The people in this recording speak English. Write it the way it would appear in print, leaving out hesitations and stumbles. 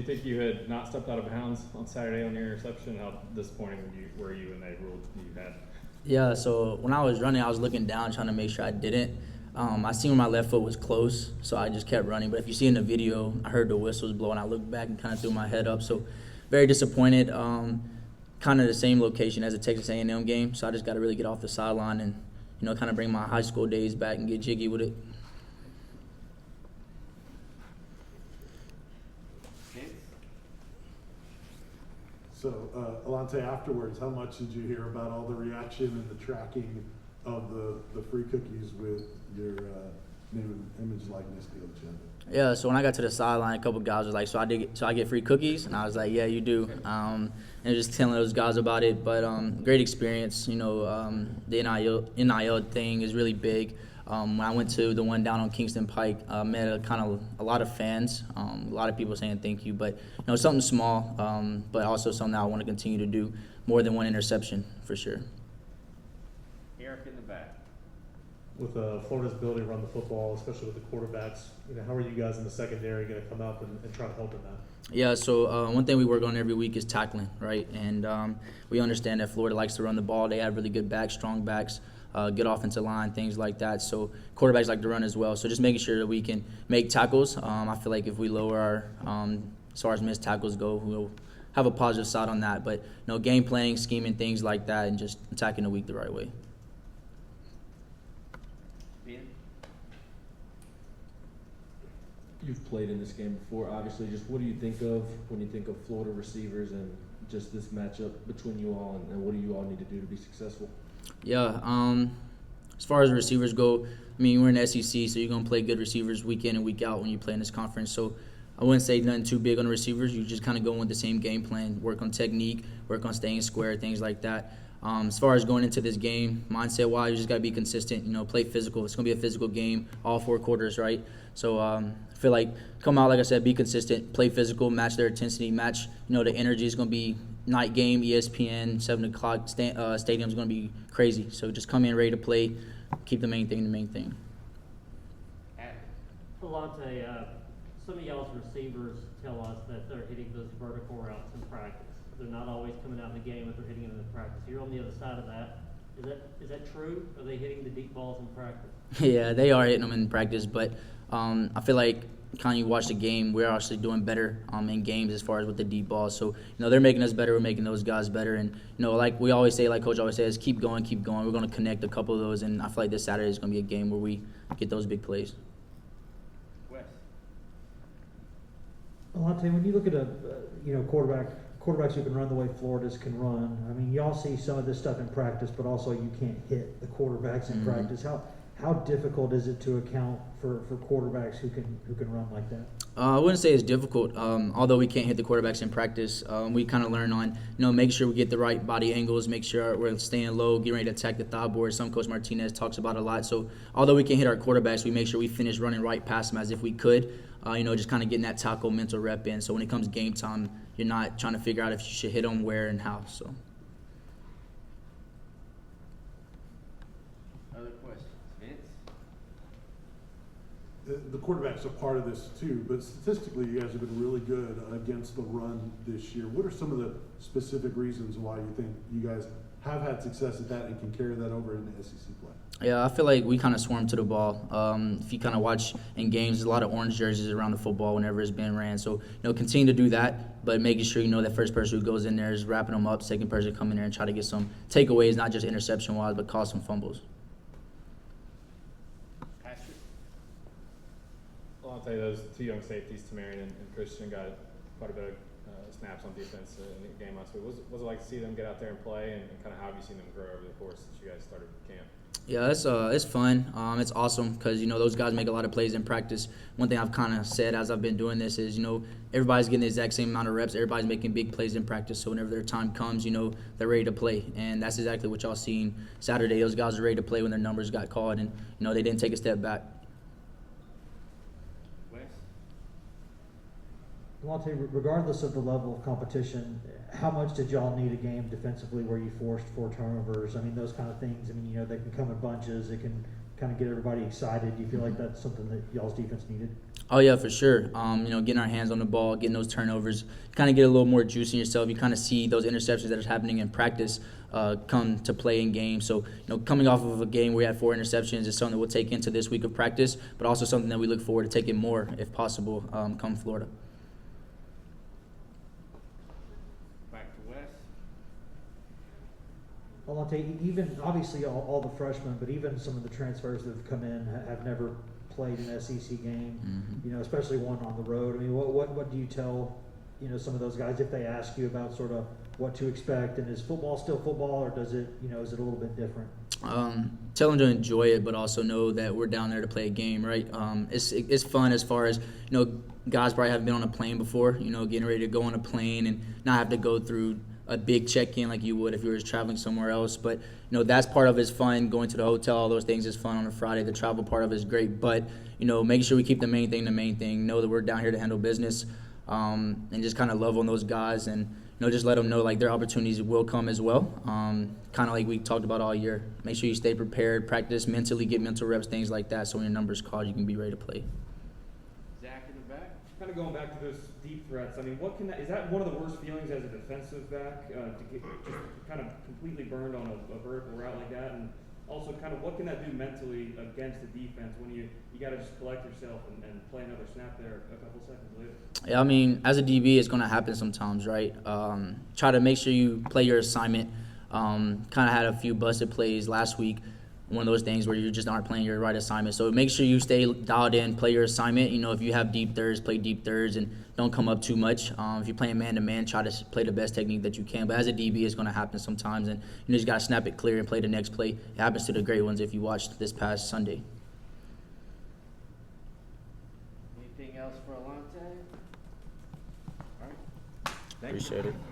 You think you had not stepped out of bounds on Saturday on your interception? How disappointing were you when they ruled you had? Yeah, so when I was running, I was looking down trying to make sure I didn't. I seen where my left foot was close, so I just kept running. But if you see in the video, I heard the whistles blow, and I looked back and kind of threw my head up. So very disappointed. Kind of the same location as the Texas A&M game, so I just got to really get off the sideline and, kind of bring my high school days back and get jiggy with it. So, Alontae, afterwards, how much did you hear about all the reaction and the tracking of the free cookies with your name and image likeness deal agenda? Yeah, so when I got to the sideline, a couple guys were like, so I get free cookies? And I was like, yeah, you do. And just telling those guys about it. But great experience. The NIL thing is really big. When I went to the one down on Kingston Pike, met a lot of fans, a lot of people saying thank you. But something small, but also something that I want to continue to do. More than one interception for sure. Eric in the back. With Florida's ability to run the football, especially with the quarterbacks, how are you guys in the secondary going to come up and try to help in that? Yeah, so one thing we work on every week is tackling, right? And we understand that Florida likes to run the ball. They have really good backs, strong backs, good offensive line, things like that. So quarterbacks like to run as well. So just making sure that we can make tackles. I feel like if we lower our, as far as missed tackles go, we'll have a positive side on that. But game planning, scheming, things like that, and just attacking the week the right way. You've played in this game before, obviously. Just what do you think of when you think of Florida receivers and just this matchup between you all, and what do you all need to do to be successful? Yeah, as far as receivers go, we're in the SEC, so you're going to play good receivers week in and week out when you play in this conference. So I wouldn't say nothing too big on the receivers. You just kind of go with the same game plan, work on technique, work on staying square, things like that. As far as going into this game, mindset-wise, you just got to be consistent, play physical. It's going to be a physical game, all 4 quarters, right? So I feel like come out, like I said, be consistent, play physical, match their intensity, match, the energy. Is going to be night game, ESPN, 7 o'clock, stadium's going to be crazy. So just come in ready to play, keep the main thing the main thing. Alontae, some of y'all's receivers tell us that they're hitting those vertical routes in practice. They're not always coming out in the game, but they're hitting them in practice. You're on the other side of that. Is that true? Are they hitting the deep balls in practice? Yeah, they are hitting them in practice, but I feel like kind of you watch the game, we're actually doing better in games as far as with the deep balls. So, they're making us better, we're making those guys better. And, like we always say, like Coach always says, keep going. We're going to connect a couple of those, and I feel like this Saturday is going to be a game where we get those big plays. Wes. Alontae, when you look at quarterbacks who can run the way Florida's can run, y'all see some of this stuff in practice, but also you can't hit the quarterbacks in practice. How difficult is it to account for quarterbacks who can run like that? I wouldn't say it's difficult. Although we can't hit the quarterbacks in practice, we kind of learn on, make sure we get the right body angles, make sure we're staying low, getting ready to attack the thigh board. Some Coach Martinez talks about a lot. So although we can't hit our quarterbacks, we make sure we finish running right past them as if we could. Just kind of getting that tackle mental rep in. So when it comes game time, you're not trying to figure out if you should hit them, where, and how. So. Other questions? Vince? The quarterback's a part of this too, but statistically you guys have been really good against the run this year. What are some of the specific reasons why you think you guys have had success at that and can carry that over into SEC play? Yeah, I feel like we kind of swarm to the ball. If you kind of watch in games, there's a lot of orange jerseys around the football whenever it's being ran. So, continue to do that, but making sure that first person who goes in there is wrapping them up, second person come in there and try to get some takeaways, not just interception-wise, but cause some fumbles. Patrick? Alontae, those 2 young safeties, Tamarian and Christian, got quite a bit of snaps on defense in the game last week. What was it like to see them get out there and play, and kind of how have you seen them grow over the course since you guys started camp? Yeah, it's fun. It's awesome because, those guys make a lot of plays in practice. One thing I've kind of said as I've been doing this is, everybody's getting the exact same amount of reps. Everybody's making big plays in practice. So whenever their time comes, they're ready to play. And that's exactly what y'all seen Saturday. Those guys are ready to play when their numbers got called, and, they didn't take a step back. Alontae, regardless of the level of competition, how much did y'all need a game defensively where you forced 4 turnovers? Those kind of things. They can come in bunches. It can kind of get everybody excited? Do you feel like that's something that y'all's defense needed? Oh yeah, for sure. Getting our hands on the ball, getting those turnovers, kind of get a little more juice in yourself. You kind of see those interceptions that are happening in practice come to play in games. So, coming off of a game where we had 4 interceptions is something that we'll take into this week of practice, but also something that we look forward to taking more, if possible, come Florida. Back to Wes. Alontae, even obviously all the freshmen, but even some of the transfers that have come in have never played an SEC game. Especially one on the road. I mean, what do you tell some of those guys if they ask you about sort of what to expect? And is football still football, or does it is it a little bit different? Tell them to enjoy it, but also know that we're down there to play a game, right? It's fun as far as guys probably haven't been on a plane before. Getting ready to go on a plane and not have to go through a big check-in like you would if you were just traveling somewhere else. But that's part of it is fun. Going to the hotel, all those things is fun on a Friday. The travel part of it is great, but making sure we keep the main thing. Know that we're down here to handle business, and just kind of love on those guys, and just let them know like their opportunities will come as well. Kind of like we talked about all year. Make sure you stay prepared, practice mentally, get mental reps, things like that. So when your number's called, you can be ready to play. Zach in the back. Kind of going back to those deep threats, I mean, is that one of the worst feelings as a defensive back, to get just kind of completely burned on a vertical route like that? And also kind of what can that do mentally against the defense when you got to just collect yourself and play another snap there a couple seconds later? Yeah, I mean, as a DB, it's going to happen sometimes, right? Try to make sure you play your assignment. Kind of had a few busted plays last week. One of those things where you just aren't playing your right assignment. So make sure you stay dialed in, play your assignment. If you have deep thirds, play deep thirds, and don't come up too much. If you're playing man-to-man, try to play the best technique that you can. But as a DB, it's going to happen sometimes, and you just got to snap it clear and play the next play. It happens to the great ones if you watched this past Sunday. Anything else for Alontae? All right. Thank you. Appreciate it.